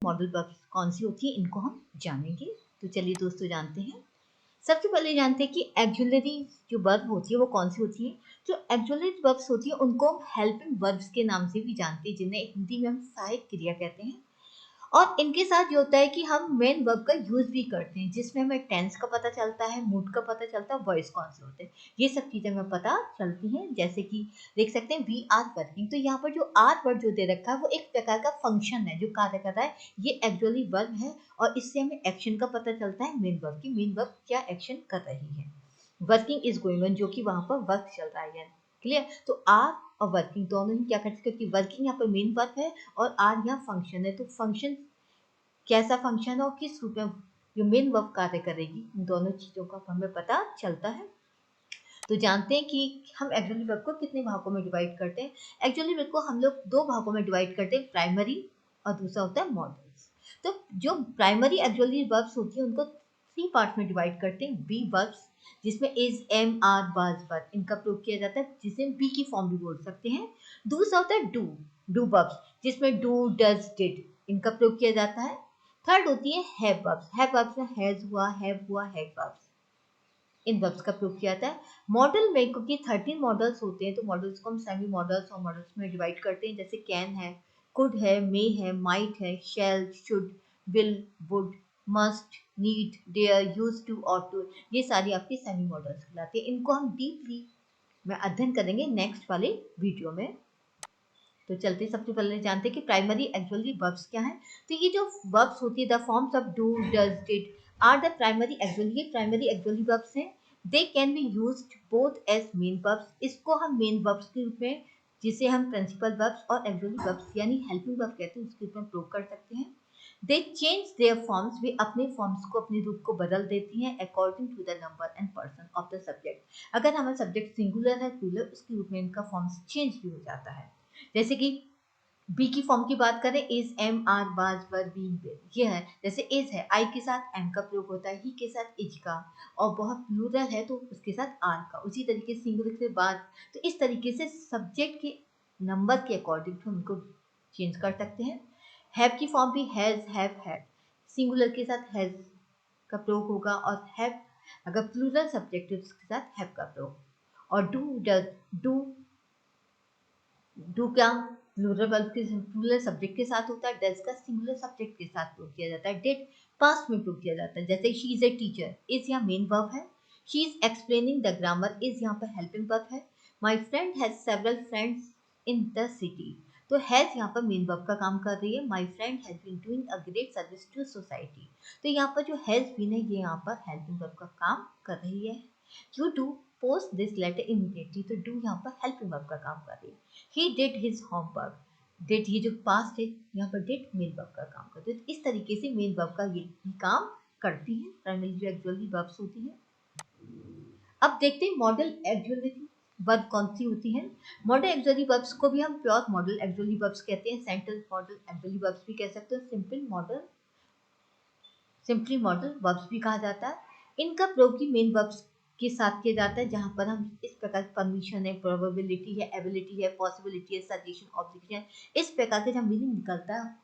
Modal verbs कौन सी होती है, इनको हम जानेंगे। तो चलिए दोस्तों जानते हैं। सबसे पहले जानते हैं कि एक्जुलरी जो वर्ब होती है वो कौन सी होती है। जो एक्जुलरी वर्ब्स होती है उनको हम हेल्पिंग वर्ब्स के नाम से भी जानते हैं, जिन्हें हिंदी में हम सहायक क्रिया कहते हैं। और इनके साथ ये होता है कि हम मेन वर्ब का यूज भी करते हैं, जिसमें हमें टेंस का पता चलता है, मूड का पता चलता है, वॉइस कौन से होते हैं, ये सब चीजें हमें पता चलती हैं। जैसे कि देख सकते हैं वी आर वर्किंग, तो यहाँ पर जो आर वर्ड जो दे रखा है वो एक प्रकार का फंक्शन है जो कार्य कर रहा है, ये एक्चुअली वर्ब है और इससे हमें एक्शन का पता चलता है मेन वर्ब की, मेन वर्ब क्या एक्शन कर रही है। वर्किंग इज गोइंग ऑन, जो कि वहां पर वर्क चल रहा है। क्लियर। तो आर और वर्किंग दोनों ही क्या करते हैं, क्योंकि वर्किंग यहाँ पर मेन वर्ब है और आर यहाँ फंक्शन है, तो फंक्शन कैसा फंक्शन और किस रूप में जो मेन वर्ब कार्य करेगी, इन दोनों चीजों का हमें पता चलता है। तो जानते हैं कि हम एक्चुअली वर्ब को कितने भागों में डिवाइड करते हैं। एक्चुअली वर्ब को हम लोग दो भागों में डिवाइड करते हैं, प्राइमरी और दूसरा होता है मॉडल्स। तो जो प्राइमरी एक्चुअली वर्ब्स होती है उनको 3 पार्ट में डिवाइड करते हैं। बी वर्ब्स, जिसमें इज, एम, आर, वाज, वर इनका प्रयोग किया जाता है, जिसे बी की फॉर्म भी बोल सकते हैं। दूसरा होता है डू वर्ब्स, जिसमें डू, डज, डिड इनका प्रयोग किया जाता है। थर्ड होती है हैव वर्ब्स, हैव वर्ब्स में हैज हुआ, हैव हुआ, हैड वर्ब्स, इन वर्ब्स का प्रयोग किया जाता है। मॉडल में क्योंकि 13 मॉडल्स होते हैं तो मॉडल्स को हम सेमी मॉडल्स और मॉडल्स में डिवाइड करते हैं, जैसे कैन है, कुड है, मे है, माइट है, shall, should, will, would, must, need, dare, use to, ought to, ये सारी आपकी सेमी मॉडल्स कहलाती है। इनको हम डीपली में अध्ययन करेंगे नेक्स्ट वाले वीडियो में। तो चलते सबसे पहले जानते हैं कि प्राइमरी एक्चुअली वर्ब्स क्या है। तो ये जो वर्ब्स होती है, the forms of do, does, did are the primary auxiliary verbs हैं। They can be used both as main verbs, इसको हम मेन वर्ब्स के रूप में, जिसे हम प्रिंसिपल वर्ब्स और एक्चुअली वर्ब्स यानी हेल्पिंग वर्ब कहते हैं, उसके रूप में प्रयोग कर सकते हैं। दे चेंज देयर फॉर्म्स, वे अपने फॉर्म्स को, अपने रूप को बदल देती हैं according to the number and person of the subject. अगर हमारा सब्जेक्ट सिंगुलर है, प्लूरल, उसके रूप में इनका फॉर्म्स चेंज भी हो जाता है। जैसे कि बी की फॉर्म की बात करें, is, am, are, was, were, being, will, ये है। जैसे इज है, आई के साथ एम का प्रयोग होता है, ही के साथ इज का, और बहुत प्लूरल है तो उसके साथ आर का। उसी तरीके से सिंगुलर के बाद, तो इस तरीके से सब्जेक्ट के नंबर के अकॉर्डिंग हम उनको चेंज कर सकते हैं। हैव की फॉर्म भी हैज, हैव, हैड, सिंगुलर के साथ हैज का प्रयोग होगा, और हैव अगर प्लूरल सब्जेक्ट है उसके साथ हैव का प्रयोग। और डू, डज, डू क्या प्लूरल वर्ब के प्लूरल सब्जेक्ट के साथ होता है, डज का सिंगुलर सब्जेक्ट के साथ प्रयोग किया जाता है, डिड पास्ट में प्रयोग किया जाता है। जैसे she is a teacher, is यहाँ मेन वर्ब है, she is explaining the grammar, is यहाँ पर हेल्पिंग वर्ब है। My friend has several friends in the city, तो हैज यहाँ पर मेन वर्ब का काम कर रही है। My friend has been doing a great service to society, तो यहाँ पर जो हैज बीन है ये यहाँ पर हेल्पिंग वर्ब का काम कर रही है। You do post this letter immediately, तो डू यहाँ पर हेल्पिंग वर्ब का काम कर रही है। He did his homework, did ये जो पास्ट है यहाँ पर did मेन वर्ब का काम करते हैं। तो इस तरीके से मेन वर्ब का ये काम करती है प्राइमरी जो एक्चुअली वर्ब्स होती है। अब देखते हैं मॉडल एक्चुअली वर्ब कौन सी होती है। मॉडल एक्चुअली वर्ब्स को भी हम प्योर मॉडल एक्चुअली वर्ब्स कहते हैं, सेंट्रल मॉडल एक्चुअली वर्ब्स भी कह सकते हैं, सिंपली मॉडल वर्ब्स भी कहा जाता है। इनका प्रयोग भी मेन वर्ब्स के साथ किया जाता है, जहां पर हम इस प्रकार परमिशन है, प्रोबेबिलिटी है, एबिलिटी है, पॉसिबिलिटी है, सजेशन, ऑब्जेक्शन, इस प्रकार के जब मीनिंग निकलता है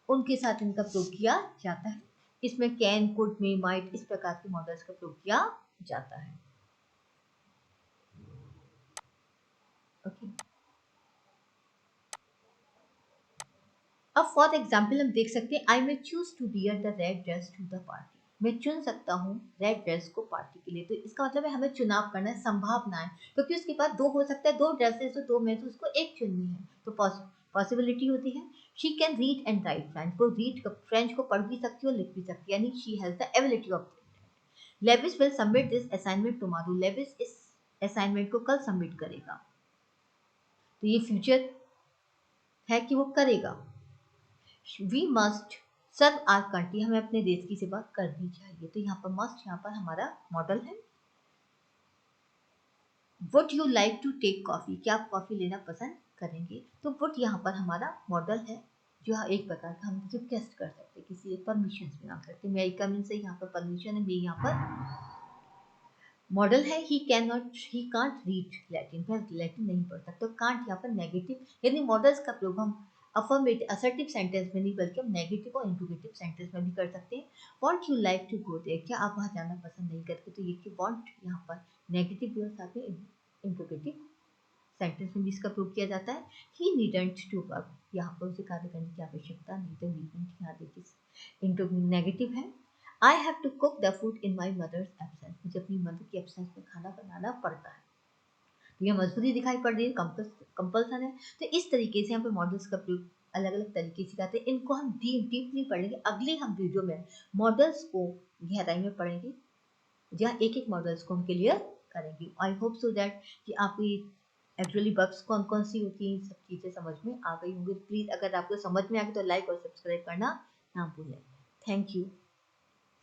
उनके साथ इनका प्रयोग किया जाता है। इसमें कैन, कुड, मे, माइट इस प्रकार के मॉडल्स का प्रयोग किया जाता है। ओके। अब फॉर एग्जाम्पल हम देख सकते हैं, I may choose to wear the red dress to the party, मैं चुन सकता हूँ रेड ड्रेस को पार्टी के लिए। तो इसका मतलब है हमें चुनाव करना है, संभावना है, क्योंकि उसके पास दो हो सकता है, दो ड्रेसेस तो दो में तो उसको एक चुननी है, तो पॉसिबिलिटी होती है। She can read and right French, वो फ्रेंच को पढ़ भी सकती है और लिख भी सकती है, यानी she has the ability of. Lewis will submit this assignment tomorrow, Lewis इस असाइनमेंट को कल सबमिट करेगा, तो ये फ्यूचर है कि वो करेगा। We must serve our country, हमें अपने देश की सेवा करनी चाहिए, तो यहाँ पर मस्ट यहाँ पर हमारा मॉडल है। Would you like to take coffee, क्या आप कॉफी लेना पसंद करेंगे, तो वुड यहाँ पर हमारा मॉडल है, जो एक प्रकार का हम रिक्वेस्ट कर सकते हैं, किसी परमिशन भी मांग सकते हैं। मेरी कमिंग से यहाँ पर परमिशन है, मेरी यहाँ पर मॉडल है। ही कांट रीड लैटिन, वह लैटिन नहीं पढ़ सकता, तो कांट यहाँ पर नेगेटिव, यानी मॉडल्स का प्रयोग हम अफर्मेटिव असर्टिव सेंटेंस में नहीं बल्कि हम नेगेटिव और इंट्रोगेटिव सेंटेंस में भी कर सकते हैं। Want you like to go there, क्या आप वहाँ जाना पसंद नहीं करते, तो ये कि वांट यहाँ पर नेगेटिव भी और साथ में इंट्रोगेटिव सेंटेंस में भी इसका प्रयोग किया जाता है। ही नीडेंट टू वर्क, यहाँ पर उसे कार्य करने की आवश्यकता नहीं, तो नीडेंट यहाँ देखिए इंट्रो नेगेटिव है। I have to cook the food in my mother's absence, मुझे अपनी मदर की एब्सेंस में खाना बनाना पड़ता है, तो यह मजबूरी दिखाई पड़ रही है, कंपल्सन है। तो इस तरीके से यहाँ पे मॉडल्स का प्रयोग अलग अलग तरीके से करते हैं। इनको हम डीपली पढ़ेंगे अगले हम वीडियो में, मॉडल्स को गहराई में पढ़ेंगे, जहाँ एक एक मॉडल्स को हम क्लियर करेंगे। आई होप सो दैट कि आपको ये एक्चुअली वर्ब्स कौन कौन सी होती हैं सब चीज़ें समझ में आ गई होंगी। प्लीज़ अगर आपको समझ में आ गई तो लाइक और सब्सक्राइब करना ना भूलें। Thank you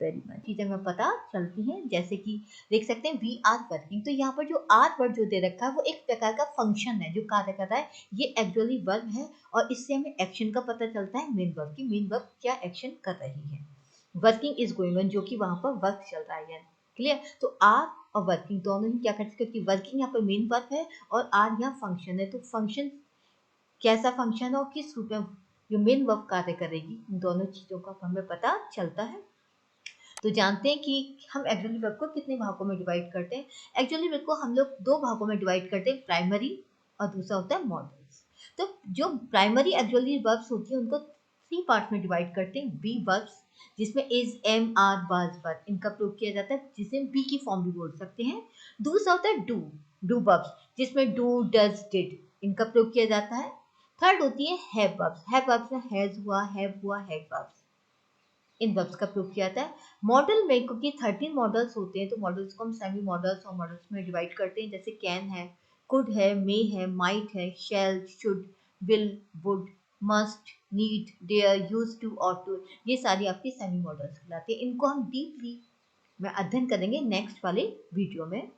very much. चीज़ें हमें पता चलती हैं, जैसे कि देख सकते हैं वी आर वर्किंग, तो यहाँ पर जो आर वर्ड जो दे रखा है वो एक प्रकार का फंक्शन है जो कार्य कर रहा है, ये एक्चुअली वर्ब है और इससे हमें एक्शन का पता चलता है मेन वर्ब की, मेन वर्ब क्या एक्शन कर रही है। वर्किंग इज गोइंग ऑन, जो कि वहां पर वर्क चल रहा है, क्लियर। तो आर और वर्किंग दोनों ही क्या करते हैं, क्योंकि वर्किंग यहाँ पर मेन वर्ब है और आर यहाँ फंक्शन है, तो फंक्शन कैसा फंक्शन है और किस रूप में जो मेन वर्ब कार्य करेगी, इन दोनों चीजों का हमें पता चलता है। तो जानते हैं कि हम एक्चुअली वर्ब को कितने भागों में डिवाइड करते हैं। एक्चुअली वर्ब को हम लोग दो भागों में डिवाइड करते हैं, प्राइमरी और दूसरा होता है मॉडल्स। तो जो प्राइमरी एक्चुअली वर्ब्स होती है उनको थ्री पार्ट में डिवाइड करते हैं। बी वर्ब्स जिसमें इज एम आर बाज वर्ब इनका प्रयोग किया जाता है, जिसे बी की फॉर्म भी बोल सकते हैं। दूसरा होता है डू वर्ब्स जिसमें डू डज डिड इनका प्रयोग किया जाता है। थर्ड होती है हैव वर्ब्स में हैज हुआ, हैव हुआ, हैड वर्ब्स, इन वर्ब्स का प्रयोग किया जाता है। मॉडल में क्योंकि 13 मॉडल्स होते हैं तो मॉडल्स को हम सेमी मॉडल्स और मॉडल्स में डिवाइड करते हैं, जैसे कैन है, कुड है, मे है, माइट है, shall, should, will, would, must, need, dare, use to, ought to, ये सारी आपकी सेमी मॉडल्स कहलाती है। इनको हम डीपली में अध्ययन करेंगे नेक्स्ट वाले वीडियो में।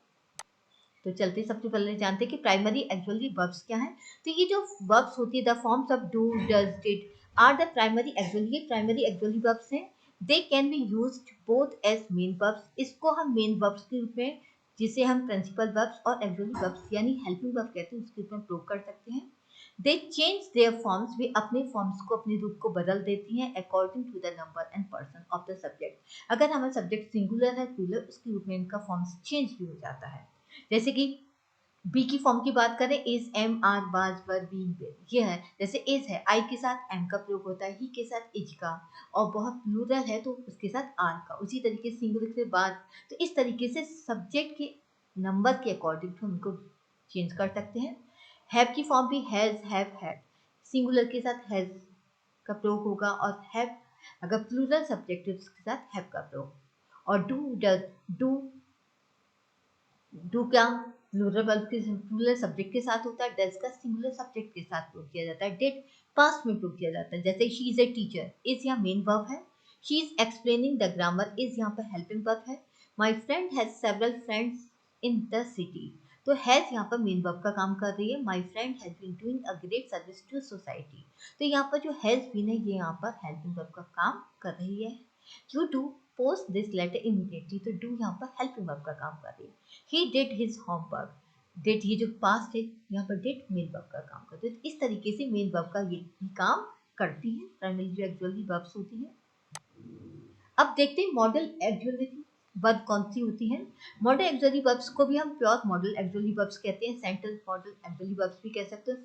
तो चलते सबसे पहले जानते हैं कि प्राइमरी एक्चुअली वर्ब्स क्या है। तो ये जो वर्ब्स होती है the forms of do does did are the primary auxiliary, ये प्राइमरी एक्चुअली वर्ब्स हैं। They can be used both as main verbs, इसको हम मेन वर्ब्स के रूप में, जिसे हम प्रिंसिपल वर्ब्स और एक्चुअली वर्ब्स यानी हेल्पिंग वर्ब कहते हैं उसके रूप में प्रयोग कर सकते हैं। दे चेंज देयर फॉर्म्स, वे अपने फॉर्म्स को अपने रूप को बदल देती हैं according to the number and person of the subject. अगर हमारा सब्जेक्ट सिंगुलर है प्लूरल, उसके रूप में इनका फॉर्म्स चेंज भी हो जाता है। जैसे कि बी की फॉर्म की बात करें, इज एम आर बाज वर बीइंग, ये है। जैसे इज है, आई के साथ एम का प्रयोग होता है, ही के साथ इज का, और बहुत प्लूरल है तो उसके साथ आर का। उसी तरीके से सिंगुलर के बाद, तो इस तरीके से सब्जेक्ट के नंबर के अकॉर्डिंग हम उनको चेंज कर सकते हैं। हैव की फॉर्म भी हैज, हैव, हैड, सिंगुलर के साथ हैज का प्रयोग होगा और हैव अगर प्लूरल सब्जेक्ट है उसके साथ हैव का प्रयोग। और डू डज, डू क्या प्लूरल वर्ब के प्लूरल सब्जेक्ट के साथ होता है, डज का सिंगुलर सब्जेक्ट के साथ प्रयोग किया जाता है, डिड पास्ट में प्रयोग किया जाता है। जैसे she is a teacher, is यहाँ मेन वर्ब है, she is explaining the grammar, is यहाँ पर हेल्पिंग वर्ब है। My friend has several friends in the city, तो हैज यहाँ पर मेन वर्ब का काम कर रही है। My friend has been doing a great service to society, तो यहाँ पर जो हैज बीन है ये यहाँ पर हेल्पिंग वर्ब का काम कर रही है। You do post this letter immediately, तो डू यहाँ पर हेल्पिंग वर्ब का काम कर रही है। He did his homework, did ये जो पास्ट है यहाँ पर डिड मेन वर्ब का काम करती है। तो इस तरीके से मेन वर्ब का ये भी काम करती है प्राइमरी जो एक्चुअली वर्ब्स होती है। अब देखते हैं मॉडल एक्चुअली वर्ब कौन सी होती है। मॉडल एक्चुअली वर्ब्स को भी हम प्योर मॉडल एक्चुअली वर्ब्स कहते हैं, सेंटेंस मॉडल एक्चुअली वर्ब्स भी कह सकते हैं,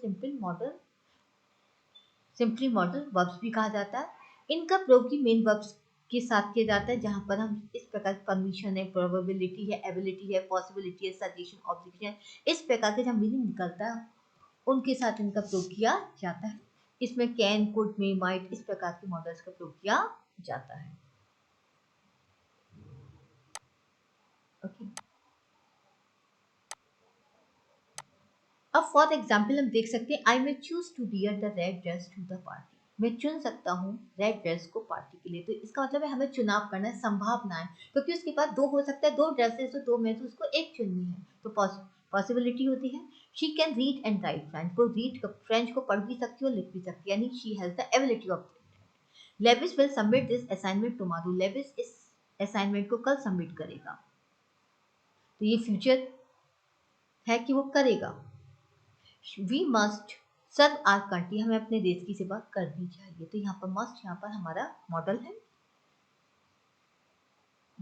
सिंपली मॉडल वर्ब्स भी कहा जाता है। इनका प्रयोग भी मेन वर्ब्स के साथ किया जाता है, जहां पर हम इस प्रकार परमिशन है, प्रोबेबिलिटी है, एबिलिटी है, पॉसिबिलिटी है, सजेशन, ऑब्जेक्शन, इस प्रकार के जब मीनिंग निकलता है उनके साथ इनका प्रयोग किया जाता है। इसमें कैन, कुड, मे, माइट इस प्रकार के मॉडल्स का प्रयोग किया जाता है। ओके, अब फॉर एग्जाम्पल हम देख सकते हैं I may choose to wear the red dress to the party, मैं चुन सकता हूँ रेड ड्रेस को पार्टी के लिए। तो इसका मतलब है हमें चुनाव करना है, संभावना है, क्योंकि उसके पास दो हो सकता है, दो ड्रेसेस तो दो में से उसको एक चुननी है, तो पॉसिबिलिटी होती है। She can read and right French, को फ्रेंच को पढ़ भी सकती है और लिख भी सकती है, यानी she has the ability of. Lewis will submit this assignment tomorrow, Lewis इस असाइनमेंट को कल सबमिट करेगा, तो ये फ्यूचर है कि वो करेगा। We must serve our country, हमें अपने देश की सेवा करनी चाहिए। तो यहाँ पर मस्ट, यहाँ पर हमारा मॉडल है।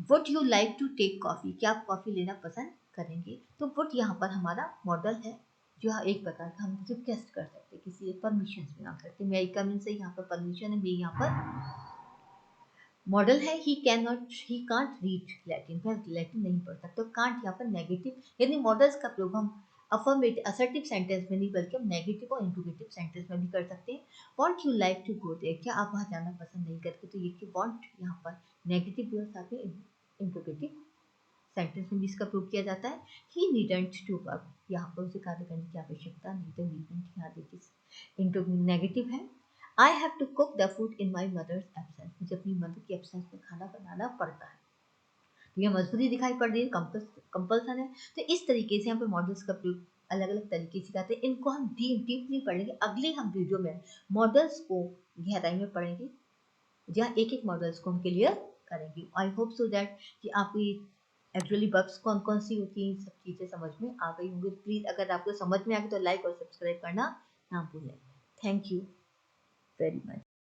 Would you like to take coffee, क्या आप कॉफी लेना पसंद करेंगे? तो वुड यहाँ पर हमारा मॉडल है, जो एक प्रकार का हम रिक्वेस्ट कर सकते हैं, किसी परमिशन भी ना करते। मे आई कम इन से यहाँ पर परमिशन है, मे यहाँ पर मॉडल है। ही कांट रीड लैटिन, वह लैटिन नहीं पढ़ सकता। तो कांट यहाँ पर नेगेटिव, यानी मॉडल्स का प्रयोग हम अफर्मेटिव असर्टिव सेंटेंस में नहीं, बल्कि हम नेगेटिव और इंट्रोगेटिव सेंटेंस में भी कर सकते हैं। Want you like to go there, क्या आप वहाँ जाना पसंद नहीं करते? तो ये वांट यहाँ पर नेगेटिव भी और साथ में इंट्रोगेटिव सेंटेंस में भी इसका प्रयोग किया जाता है। ही नीडेंट टू वर्क, यहाँ पर उसे कार्य करने की आवश्यकता नहीं। तो नीडेंट यहाँ देखिए इंट्रो नेगेटिव है। I have to cook the food in my mother's absence, मुझे अपनी मदर की एब्सेंस में खाना बनाना पड़ता है। तो यह मजबूरी दिखाई पड़ रही है, कंपल्सन है। तो इस तरीके से यहाँ पे मॉडल्स का प्रयोग अलग अलग तरीके से करते हैं। इनको हम डीपली पढ़ेंगे अगले हम वीडियो में, मॉडल्स को गहराई में पढ़ेंगे, जहाँ एक एक मॉडल्स को हम क्लियर करेंगे। आई होप सो दैट कि आपको ये एक्चुअली वर्ब्स कौन कौन सी होती हैं, सब चीज़ें समझ में आ गई होंगी। प्लीज़ अगर आपको समझ में आ गई तो लाइक और सब्सक्राइब करना ना भूलें। Thank you very much.